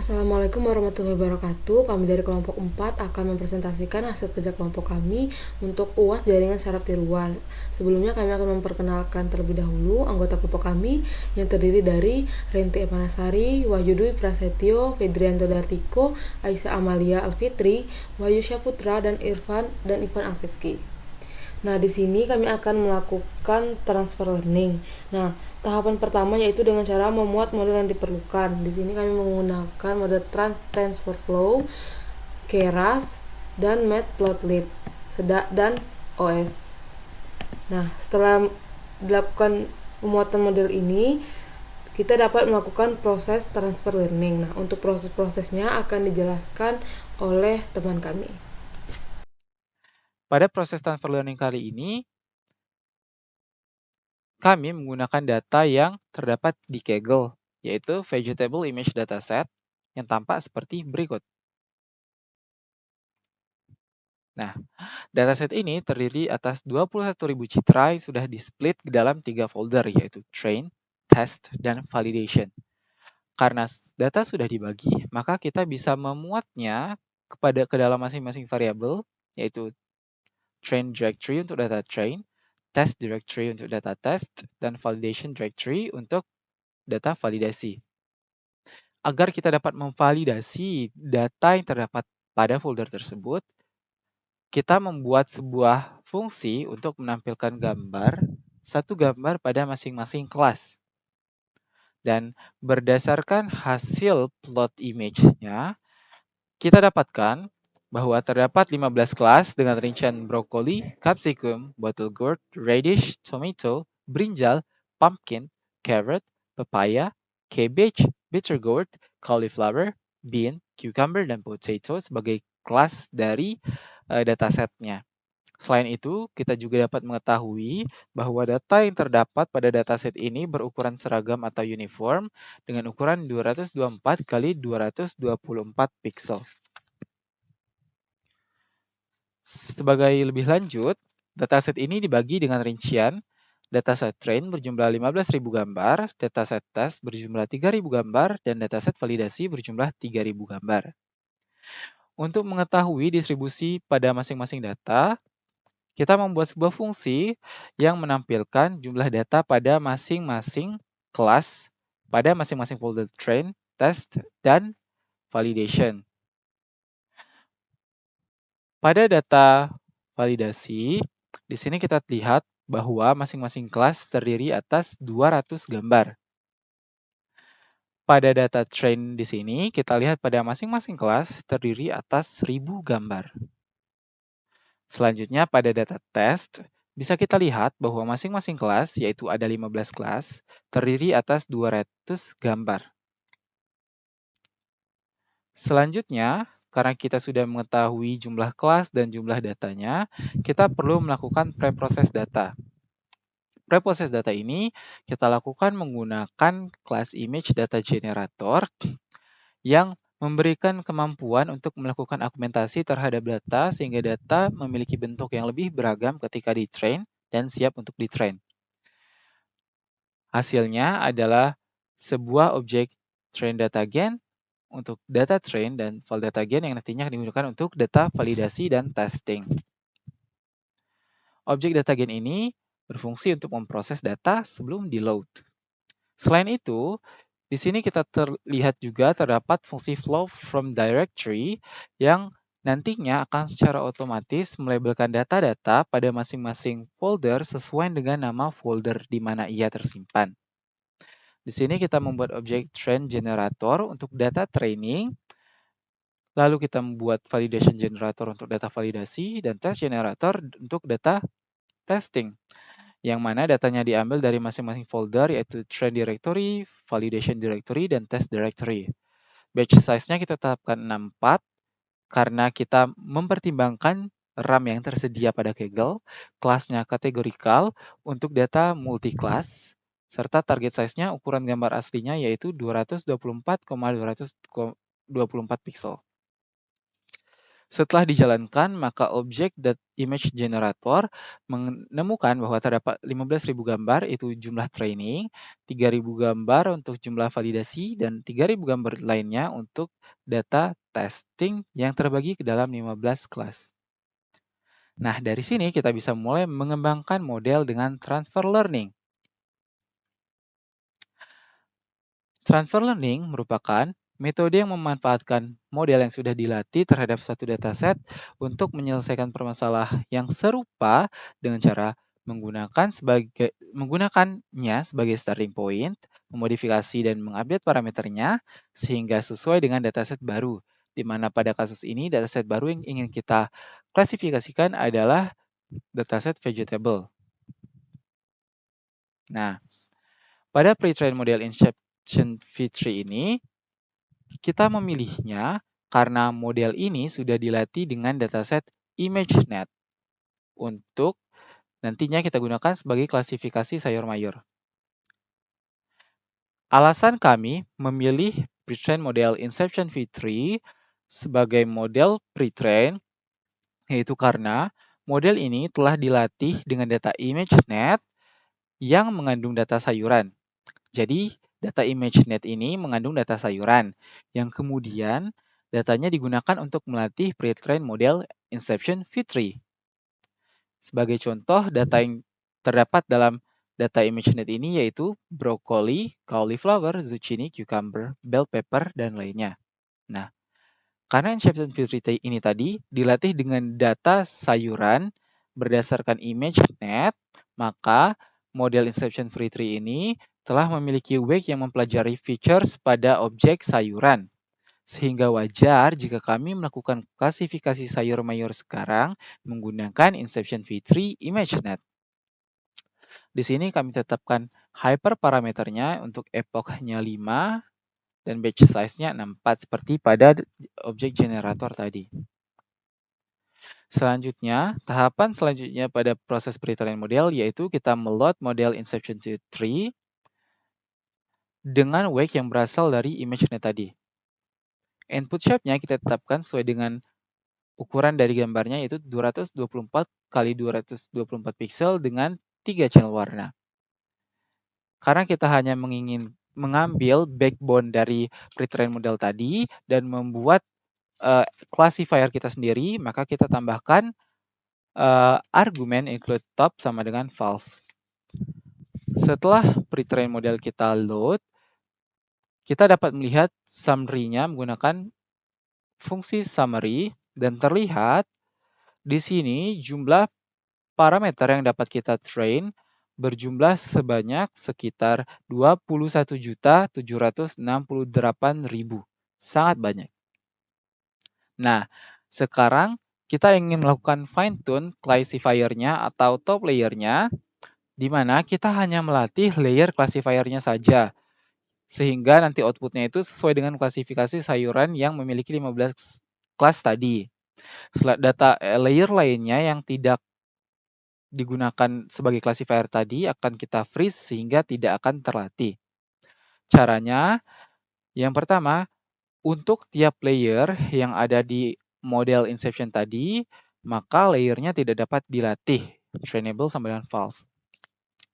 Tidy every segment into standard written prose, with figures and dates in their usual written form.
Assalamualaikum warahmatullahi wabarakatuh. Kami dari kelompok 4 akan mempresentasikan hasil kerja kelompok kami untuk UAS jaringan syarat tiruan. Sebelumnya kami akan memperkenalkan terlebih dahulu anggota kelompok kami yang terdiri dari Renti Evanasari, Wahyu Dwi Prasetyo, Fedrianto Dartiko, Aisyah Amalia Alfitri, Wahyu Syaputra, dan Ivan Alfitski. Nah, di sini kami akan melakukan transfer learning. Nah, tahapan pertama yaitu dengan cara memuat model yang diperlukan. Di sini kami menggunakan model TransferFlow, Keras, dan Matplotlib, dan OS. Nah, setelah dilakukan pemuatan model ini, kita dapat melakukan proses transfer learning. Nah, untuk proses-prosesnya akan dijelaskan oleh teman kami. Pada proses transfer learning kali ini, kami menggunakan data yang terdapat di Kaggle, yaitu Vegetable Image Dataset yang tampak seperti berikut. Nah, dataset ini terdiri atas 21.000 citra yang sudah di-split ke dalam 3 folder, yaitu Train, Test, dan Validation. Karena data sudah dibagi, maka kita bisa memuatnya ke dalam masing-masing variabel, yaitu Train Directory untuk data train, Test Directory untuk data test, dan Validation Directory untuk data validasi. Agar kita dapat memvalidasi data yang terdapat pada folder tersebut, kita membuat sebuah fungsi untuk menampilkan satu gambar pada masing-masing kelas. Dan berdasarkan hasil plot image-nya, kita dapatkan bahwa terdapat 15 kelas dengan rincian brokoli, capsicum, bottle gourd, radish, tomato, brinjal, pumpkin, carrot, papaya, cabbage, bitter gourd, cauliflower, bean, cucumber, dan potato sebagai kelas dari datasetnya. Selain itu, kita juga dapat mengetahui bahwa data yang terdapat pada dataset ini berukuran seragam atau uniform dengan ukuran 224 x 224 pixel. Sebagai lebih lanjut, dataset ini dibagi dengan rincian dataset train berjumlah 15.000 gambar, dataset test berjumlah 3.000 gambar, dan dataset validasi berjumlah 3.000 gambar. Untuk mengetahui distribusi pada masing-masing data, kita membuat sebuah fungsi yang menampilkan jumlah data pada masing-masing kelas, pada masing-masing folder train, test, dan validation. Pada data validasi, di sini kita lihat bahwa masing-masing kelas terdiri atas 200 gambar. Pada data train di sini, kita lihat pada masing-masing kelas terdiri atas 1000 gambar. Selanjutnya pada data test, bisa kita lihat bahwa masing-masing kelas, yaitu ada 15 kelas, terdiri atas 200 gambar. Selanjutnya, karena kita sudah mengetahui jumlah kelas dan jumlah datanya, kita perlu melakukan preproses data. Preproses data ini kita lakukan menggunakan kelas image data generator yang memberikan kemampuan untuk melakukan augmentasi terhadap data sehingga data memiliki bentuk yang lebih beragam ketika di-train dan siap untuk di-train. Hasilnya adalah sebuah objek train data gen untuk data train dan file data gen yang nantinya akan digunakan untuk data validasi dan testing. Objek data gen ini berfungsi untuk memproses data sebelum di-load. Selain itu, di sini kita terlihat juga terdapat fungsi flow from directory yang nantinya akan secara otomatis melabelkan data-data pada masing-masing folder sesuai dengan nama folder di mana ia tersimpan. Di sini kita membuat objek train generator untuk data training, lalu kita membuat validation generator untuk data validasi, dan test generator untuk data testing, yang mana datanya diambil dari masing-masing folder yaitu train directory, validation directory, dan test directory. Batch size-nya kita tetapkan 64 karena kita mempertimbangkan RAM yang tersedia pada Kaggle, kelasnya kategorikal untuk data multi-class, serta target size-nya ukuran gambar aslinya yaitu 224,224 pixel. Setelah dijalankan, maka objek image generator menemukan bahwa terdapat 15.000 gambar, itu jumlah training, 3.000 gambar untuk jumlah validasi, dan 3.000 gambar lainnya untuk data testing yang terbagi ke dalam 15 kelas. Nah, dari sini kita bisa mulai mengembangkan model dengan transfer learning. Transfer learning merupakan metode yang memanfaatkan model yang sudah dilatih terhadap suatu dataset untuk menyelesaikan permasalahan yang serupa dengan cara menggunakannya sebagai starting point, memodifikasi dan mengupdate parameternya sehingga sesuai dengan dataset baru. Di mana pada kasus ini dataset baru yang ingin kita klasifikasikan adalah dataset vegetable. Nah, pada pre-trained model Inception V3 ini, kita memilihnya karena model ini sudah dilatih dengan dataset ImageNet untuk nantinya kita gunakan sebagai klasifikasi sayur mayur. Alasan kami memilih pre-trained model Inception V3 sebagai model pre-train yaitu karena model ini telah dilatih dengan data ImageNet yang mengandung data sayuran. Jadi, data ImageNet ini mengandung data sayuran, yang kemudian datanya digunakan untuk melatih pre-trained model Inception V3. Sebagai contoh, data yang terdapat dalam data ImageNet ini yaitu brokoli, cauliflower, zucchini, cucumber, bell pepper, dan lainnya. Nah, karena Inception V3 ini tadi dilatih dengan data sayuran berdasarkan ImageNet, maka model Inception V3 ini telah memiliki wake yang mempelajari features pada objek sayuran. Sehingga wajar jika kami melakukan klasifikasi sayur mayur sekarang menggunakan Inception V3 ImageNet. Di sini kami tetapkan hyperparameternya untuk epochnya 5 dan batch size-nya 64 seperti pada objek generator tadi. Selanjutnya, tahapan selanjutnya pada proses pre-train model yaitu kita meload model Inception V3 dengan wake yang berasal dari ImageNet tadi. Input shape-nya kita tetapkan sesuai dengan ukuran dari gambarnya yaitu 224 x 224 pixel dengan 3 channel warna. Karena kita hanya mengambil backbone dari pre-train model tadi dan membuat classifier kita sendiri, maka kita tambahkan argumen include top sama dengan false. Setelah pre-train model kita load, kita dapat melihat summary-nya menggunakan fungsi summary dan terlihat di sini jumlah parameter yang dapat kita train berjumlah sebanyak sekitar 21.768.000. Sangat banyak. Nah, sekarang kita ingin melakukan fine tune classifier-nya atau top layer-nya di mana kita hanya melatih layer classifier-nya saja. Sehingga nanti output-nya itu sesuai dengan klasifikasi sayuran yang memiliki 15 kelas tadi. Data layer lainnya yang tidak digunakan sebagai classifier tadi akan kita freeze sehingga tidak akan terlatih. Caranya, yang pertama, untuk tiap layer yang ada di model Inception tadi, maka layernya tidak dapat dilatih, trainable sama dengan false.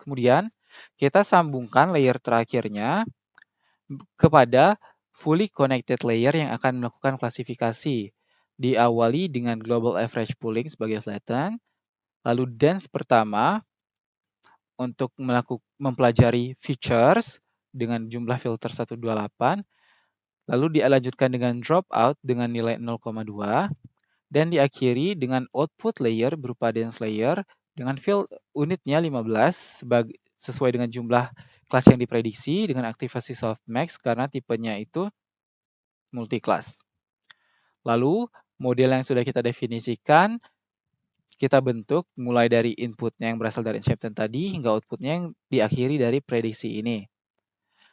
Kemudian, kita sambungkan layer terakhirnya kepada fully connected layer yang akan melakukan klasifikasi. Diawali dengan global average pooling sebagai flatten, lalu dense pertama untuk mempelajari features dengan jumlah filter 128, lalu dilanjutkan dengan dropout dengan nilai 0,2, dan diakhiri dengan output layer berupa dense layer dengan field unitnya 15 sesuai dengan jumlah kelas yang diprediksi dengan aktivasi softmax karena tipenya itu multi-class. Lalu, model yang sudah kita definisikan, kita bentuk mulai dari inputnya yang berasal dari Inception tadi hingga outputnya yang diakhiri dari prediksi ini.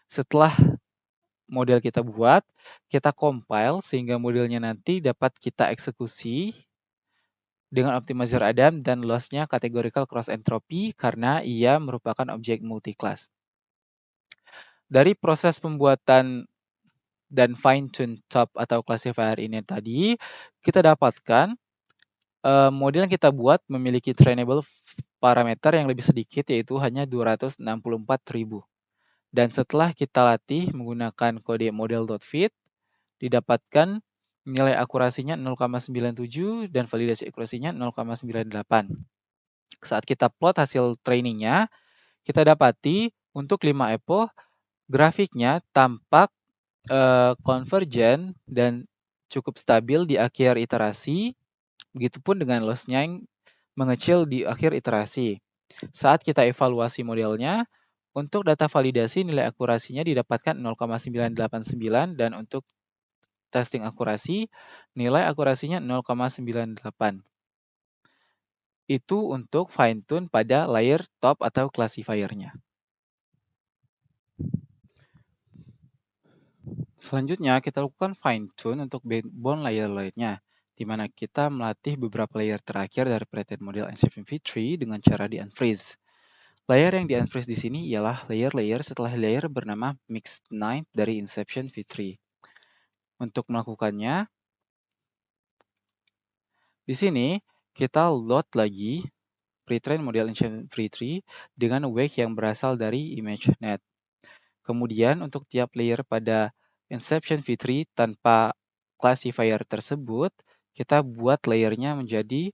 Setelah model kita buat, kita compile sehingga modelnya nanti dapat kita eksekusi dengan optimizer Adam dan loss-nya categorical cross entropy karena ia merupakan objek multi-class. Dari proses pembuatan dan fine tune top atau classifier ini tadi, kita dapatkan model yang kita buat memiliki trainable parameter yang lebih sedikit, yaitu hanya 264.000. Dan setelah kita latih menggunakan kode model.fit, didapatkan nilai akurasinya 0,97 dan validasi akurasinya 0,98. Saat kita plot hasil trainingnya, kita dapati untuk 5 epoch, grafiknya tampak konvergen dan cukup stabil di akhir iterasi, begitupun dengan loss-nya yang mengecil di akhir iterasi. Saat kita evaluasi modelnya, untuk data validasi nilai akurasinya didapatkan 0,989 dan untuk testing akurasi, nilai akurasinya 0,98. Itu untuk fine tune pada layer top atau classifier-nya. Selanjutnya, kita lakukan fine tune untuk backbone layer lainnya, di mana kita melatih beberapa layer terakhir dari pretend model Inception V3 dengan cara di unfreeze. Layer yang di unfreeze di sini ialah layer-layer setelah layer bernama Mix9 dari Inception V3. Untuk melakukannya, di sini kita load lagi pre-train model Inception V3 dengan wake yang berasal dari ImageNet. Kemudian untuk tiap layer pada Inception V3 tanpa classifier tersebut, kita buat layernya menjadi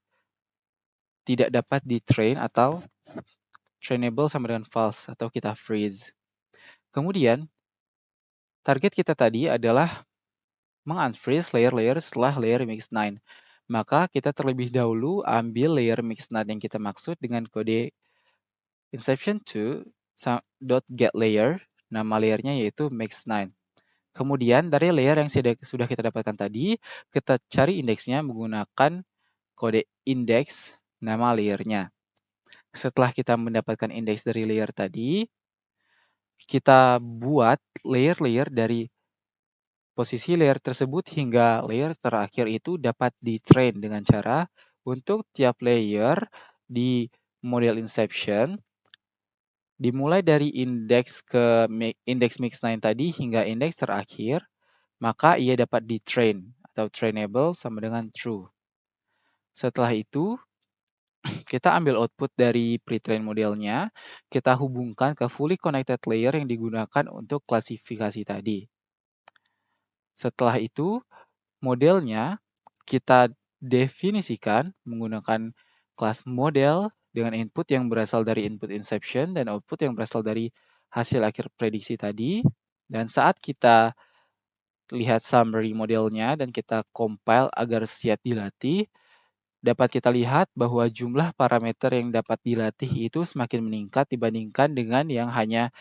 tidak dapat di-train atau trainable sama dengan false atau kita freeze. Kemudian, target kita tadi adalah meng-unfreeze layer-layer setelah layer Mix9. Maka kita terlebih dahulu ambil layer Mix9 yang kita maksud dengan kode inception2.getLayer, nama layernya yaitu Mix9. Kemudian dari layer yang sudah kita dapatkan tadi, kita cari indeksnya menggunakan kode index nama layernya. Setelah kita mendapatkan indeks dari layer tadi, kita buat layer-layer dari posisi layer tersebut hingga layer terakhir itu dapat di-train dengan cara untuk tiap layer di model Inception dimulai dari indeks Mix9 tadi hingga indeks terakhir, maka ia dapat di-train atau trainable sama dengan true. Setelah itu, kita ambil output dari pre-train modelnya, kita hubungkan ke fully connected layer yang digunakan untuk klasifikasi tadi. Setelah itu, modelnya kita definisikan menggunakan kelas model dengan input yang berasal dari input inception dan output yang berasal dari hasil akhir prediksi tadi. Dan saat kita lihat summary modelnya dan kita compile agar siap dilatih, dapat kita lihat bahwa jumlah parameter yang dapat dilatih itu semakin meningkat dibandingkan dengan yang hanya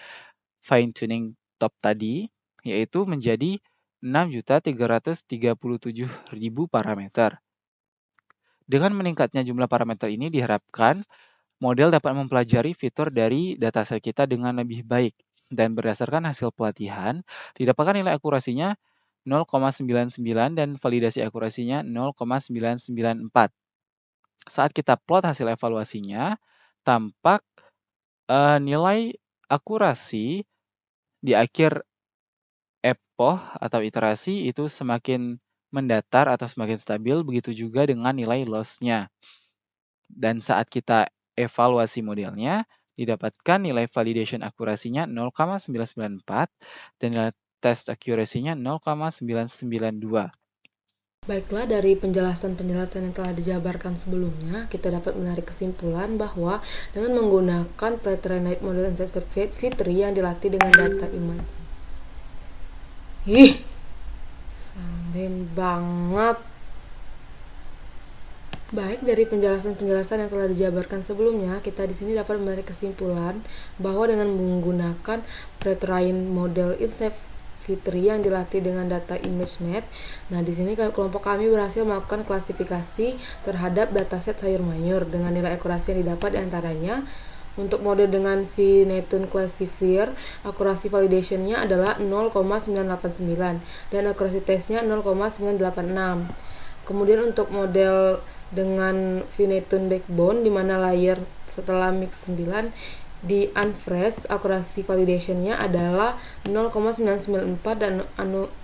fine-tuning top tadi, yaitu menjadi 6.337.000 parameter. Dengan meningkatnya jumlah parameter ini diharapkan model dapat mempelajari fitur dari dataset kita dengan lebih baik. Dan berdasarkan hasil pelatihan, didapatkan nilai akurasinya 0,99 dan validasi akurasinya 0,994. Saat kita plot hasil evaluasinya, tampak nilai akurasi di akhir epoch atau iterasi itu semakin mendatar atau semakin stabil, begitu juga dengan nilai loss-nya. Dan saat kita evaluasi modelnya, didapatkan nilai validation akurasinya 0,994 dan nilai test accuracy-nya 0,992. Baiklah, dari penjelasan-penjelasan yang telah dijabarkan sebelumnya, kita dapat menarik kesimpulan bahwa dengan menggunakan pre-trained model Inception V3 yang dilatih dengan data image. Salin banget. Baik, dari penjelasan-penjelasan yang telah dijabarkan sebelumnya, kita di sini dapat menarik kesimpulan bahwa dengan menggunakan pre-trained model Inception V3 yang dilatih dengan data ImageNet, nah di sini kelompok kami berhasil melakukan klasifikasi terhadap dataset sayur mayur dengan nilai akurasi yang didapat diantaranya. Untuk model dengan Finetune Classifier, akurasi validation-nya adalah 0,989 dan akurasi tesnya 0,986. Kemudian untuk model dengan Finetune Backbone, di mana layer setelah Mix9 Di Unphrase, akurasi validation-nya adalah 0,994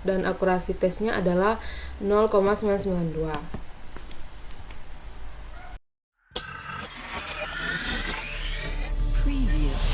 dan akurasi tesnya adalah 0,992. Previous.